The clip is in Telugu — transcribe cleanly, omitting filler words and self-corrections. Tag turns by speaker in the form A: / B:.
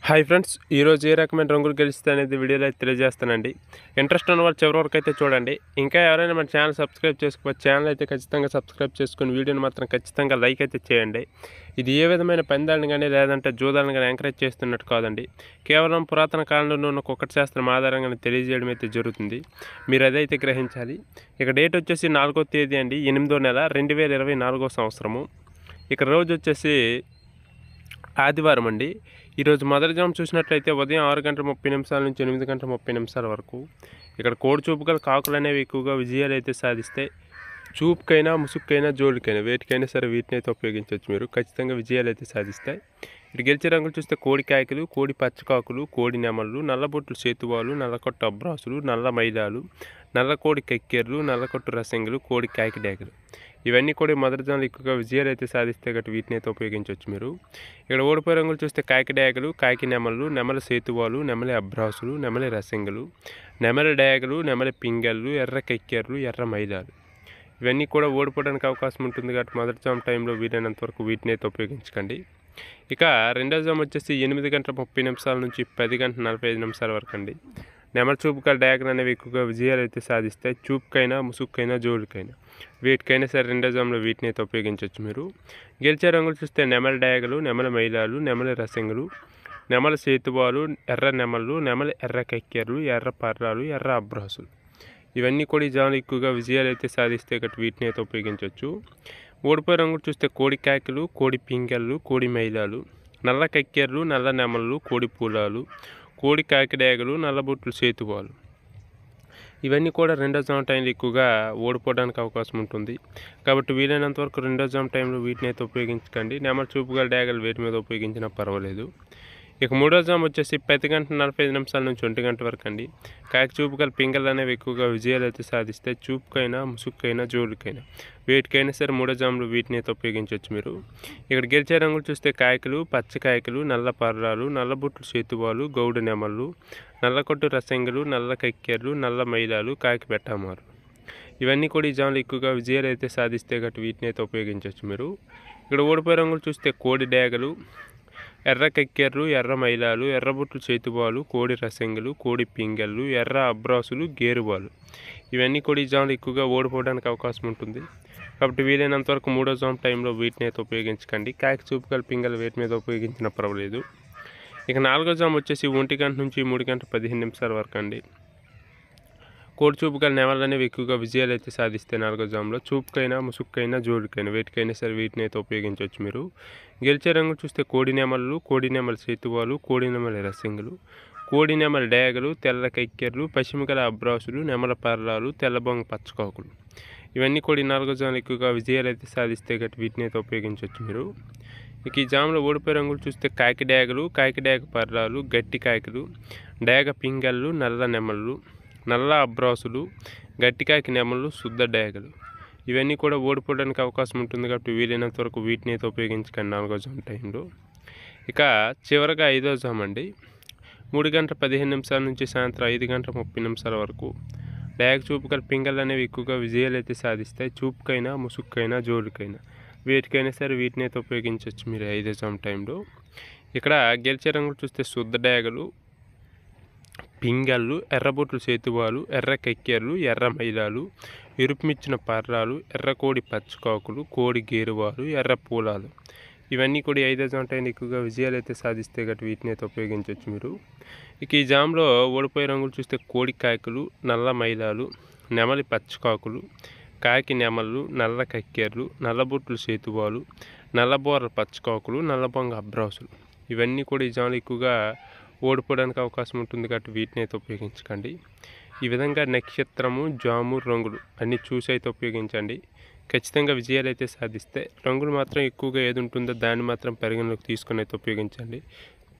A: హాయ్ ఫ్రెండ్స్, ఈరోజు ఏ రకమైన రంగులు గెలుస్తాయి అనేది వీడియోలో అయితే తెలియజేస్తానండి. ఇంట్రెస్ట్ ఉన్న వాళ్ళు చివరి వరకు అయితే చూడండి. ఇంకా ఎవరైనా మన ఛానల్ సబ్స్క్రైబ్ చేసుకోవచ్చు. ఛానల్ అయితే ఖచ్చితంగా సబ్స్క్రైబ్ చేసుకుని వీడియోని మాత్రం ఖచ్చితంగా లైక్ అయితే చేయండి. ఇది ఏ విధమైన పందాలను కానీ లేదంటే జూదాలను కానీ ఎంకరేజ్ చేస్తున్నట్టు కాదండి. కేవలం పురాతన కాలంలో ఉన్న కుక్కటి శాస్త్రం ఆధారంగానే తెలియజేయడం అయితే జరుగుతుంది. మీరు అదైతే గ్రహించాలి. ఇక డేట్ వచ్చేసి 4వ తేదీ అండి, 8వ నెల 2024వ సంవత్సరము. ఇక రోజు వచ్చేసి ఆదివారం అండి. ఈరోజు మొదటి జాము చూసినట్లయితే ఉదయం 6:30 నుంచి 8:30 వరకు. ఇక్కడ కోడి చూపు గల కాకులు అనేవి ఎక్కువగా విజయాలు అయితే సాధిస్తాయి. చూపుకైనా ముసుగుకైనా జోలికైనా వేటికైనా సరే వీటిని అయితే ఉపయోగించవచ్చు. మీరు ఖచ్చితంగా విజయాలు అయితే సాధిస్తాయి. ఇటు గెలిచే రంగులు చూస్తే కోడి కాయకులు, కోడి పచ్చకాకులు, కోడి నెమళ్ళు, నల్లబొట్లు సేతువాలు, నల్లకొట్టు అబ్రాసులు, నల్ల మైదాలు, నల్ల కోడి కెక్కెర్లు, నల్లకొట్టు రసంగులు, కోడి కాకి డేగలు. ఇవన్నీ కూడా మొదటి జాములు ఎక్కువగా విజయాలు అయితే సాధిస్తే గట్టి వీటిని అయితే ఉపయోగించవచ్చు. మీరు ఇక్కడ ఓడిపోయే రంగులు చూస్తే కాకి డేగలు, కాకి నెమళ్ళు, నెమల సేతువాలు, నెమలి అబ్రాసులు, నెమలి రసంగులు, నెమలి డేగలు, నెమలి పింగళ్ళు, ఎర్ర కెక్కెర్లు, ఎర్ర మైదాలు. ఇవన్నీ కూడా ఓడిపోవడానికి అవకాశం ఉంటుంది కాబట్టి మొదటి జాము టైంలో వీలైనంత వరకు వీటిని అయితే ఉపయోగించకండి. ఇక రెండో జాము వచ్చేసి 8:30 నుంచి 10:45 వరకు అండి. నెమల చూపు గల డేగలు అనేవి ఎక్కువగా విజయాలు అయితే సాధిస్తాయి. చూపుకైనా ముసుగుకైనా జోలికైనా వీటికైనా సరే రెండో జాములో వీటిని అయితే ఉపయోగించవచ్చు. మీరు గెలిచే రంగులు చూస్తే నెమలి డేగలు, నెమలి మైలాలు, నెమలి రసంగులు, నెమల సేతువాలు, ఎర్ర నెమళ్ళు, నెమలి ఎర్ర కక్కెర్లు, ఎర్ర పర్రాలు, ఎర్ర అబ్రాసులు. ఇవన్నీ కూడా ఈ జాములు ఎక్కువగా విజయాలు అయితే సాధిస్తే గట్టి వీటిని అయితే ఉపయోగించవచ్చు. ఓడిపోయే రంగులు చూస్తే కోడి కాకులు, కోడి పింగళ్ళు, కోడి మైలాలు, నల్ల కక్కెర్లు, నల్ల నెమళ్ళు, కోడి పూలాలు, కోడి కాకిడేగలు, నల్లబొట్లు సేతువాలు. ఇవన్నీ కూడా రెండో జాము టైంలో ఎక్కువగా ఓడిపోవడానికి అవకాశం ఉంటుంది కాబట్టి వీలైనంత వరకు రెండో జాము టైంలో వీటిని అయితే ఉపయోగించకండి. నెమల చూపుగా డేగలు వేటి మీద ఉపయోగించినా పర్వాలేదు. ఇక మూడో జాము వచ్చేసి 10:45 నుంచి 1 వరకు అండి. కాకి చూపు గల పింగళ్ళు అనేవి ఎక్కువగా విజయాలు అయితే సాధిస్తాయి. చూపుకైనా ముసుగుకైనా జోలికైనా వేటికైనా సరే మూడో జాములు వీటిని అయితే ఉపయోగించవచ్చు. మీరు ఇక్కడ గెలిచే రంగులు చూస్తే కాయకులు, పచ్చకాయకులు, నల్ల పర్రాలు, నల్లబొట్లు సేతువాలు, గౌడు నెమళ్ళు, నల్లకొట్టు రసంగులు, నల్ల కక్కెర్లు, నల్ల మైలాలు, కాకి పెట్టామారు. ఇవన్నీ కూడా ఈ జాములు ఎక్కువగా విజయాలు అయితే సాధిస్తే గట్టి వీటిని అయితే ఉపయోగించవచ్చు. మీరు ఇక్కడ ఓడిపోయే రంగులు చూస్తే కోడి డేగలు, ఎర్ర కక్కెర్లు, ఎర్ర మైలాలు, ఎర్రబొట్లు చేతుబాలు, కోడి రసంగులు, కోడి పింగళ్ళు, ఎర్ర అబ్రాసులు, గేరుబాలు. ఇవన్నీ కూడా ఈ జాములు ఎక్కువగా ఓడిపోవడానికి అవకాశం ఉంటుంది కాబట్టి వీలైనంత వరకు మూడో జాము టైంలో వీటిని అయితే ఉపయోగించకండి. కాకి చూపు గల పింగళ్ళు వేటి మీద ఉపయోగించినా పర్వాలేదు. ఇక నాలుగో జాము వచ్చేసి 1 నుంచి 3:15 వరకు అండి. కోడి చూపు గల నెమళ్ళు అనేవి ఎక్కువగా విజయాలు అయితే సాధిస్తాయి నాలుగో జాములో. చూపుకైనా ముసుగుకైనా జోలికైనా వేటికైనా సరే వీటిని అయితే ఉపయోగించవచ్చు. మీరు గెలిచే రంగు చూస్తే కోడి నెమళ్ళు, కోడి నెమలి సేతువాలు, కోడి నెమలి రసంగులు, కోడి నెమలి డేగలు, తెల్ల కక్కెర్లు, పశ్చిమగల అబ్రాసులు, నెమల పర్రాలు, తెల్లబొంగ పచ్చకాకులు. ఇవన్నీ కూడా ఈ నాలుగో జాములు ఎక్కువగా విజయాలు అయితే సాధిస్తే గట్టి వీటిని అయితే ఉపయోగించవచ్చు. మీరు ఇక ఈ జాములో ఓడిపోయే రంగులు చూస్తే కాకి డేగలు, కాకి డేగ పర్రాలు, గట్టి కాయకులు, డేగ పింగళ్ళు, నల్ల నెమళ్ళు, నల్ల అబ్రాసులు, గట్టికాకి నెమళ్ళు, శుద్ధ డేగలు. ఇవన్నీ కూడా ఓడిపోవడానికి అవకాశం ఉంటుంది కాబట్టి వీలైనంత వరకు వీటిని అయితే ఉపయోగించకండి నాలుగో జాము టైంలో. ఇక చివరగా ఐదో జాము అండి. 3:15 నుంచి సాయంత్రం 5:30 వరకు. డేగ చూపు గల పింగళ్ళు అనేవి ఎక్కువగా విజయాలు అయితే సాధిస్తాయి. చూపుకైనా ముసుగుకైనా జోలికైనా వేటికైనా సరే వీటిని అయితే ఉపయోగించవచ్చు మీరు ఐదో జాము టైంలో. ఇక్కడ గెలిచే రంగులు చూస్తే శుద్ధ డేగలు, పింగళ్ళు, ఎర్రబొట్లు సేతువాలు, ఎర్ర కక్కెర్లు, ఎర్ర మైలాలు, ఎరుపుమిచ్చిన పర్రాలు, ఎర్ర కోడి పచ్చకాకులు, కోడి గేరువాలు, ఎర్ర పూలాలు. ఇవన్నీ కూడా ఐదో జాము టైంలో ఎక్కువగా విజయాలు అయితే సాధిస్తే గట్టి వీటిని అయితే ఉపయోగించవచ్చు. మీరు ఇక ఈ జాములో ఓడిపోయే రంగులు చూస్తే కోడి కాయకులు, నల్ల మైలాలు, నెమలి పచ్చకాకులు, కాకి నెమళ్ళు, నల్ల కక్కెర్లు, నల్లబొట్లు సేతువాలు, నల్లబోర్ర పచ్చకాకులు, నల్లబొంగ అబ్రాసులు. ఇవన్నీ కూడా ఈ జాములు ఎక్కువగా ఓడిపోవడానికి అవకాశం ఉంటుంది కాబట్టి వీటిని అయితే ఉపయోగించకండి. ఈ విధంగా నక్షత్రము, జాము, రంగులు అన్నీ చూసి అయితే ఉపయోగించండి. ఖచ్చితంగా విజయాలు అయితే సాధిస్తే రంగులు మాత్రం ఎక్కువగా ఏది ఉంటుందో దాన్ని మాత్రం పరిగణలోకి తీసుకొని అయితే ఉపయోగించండి.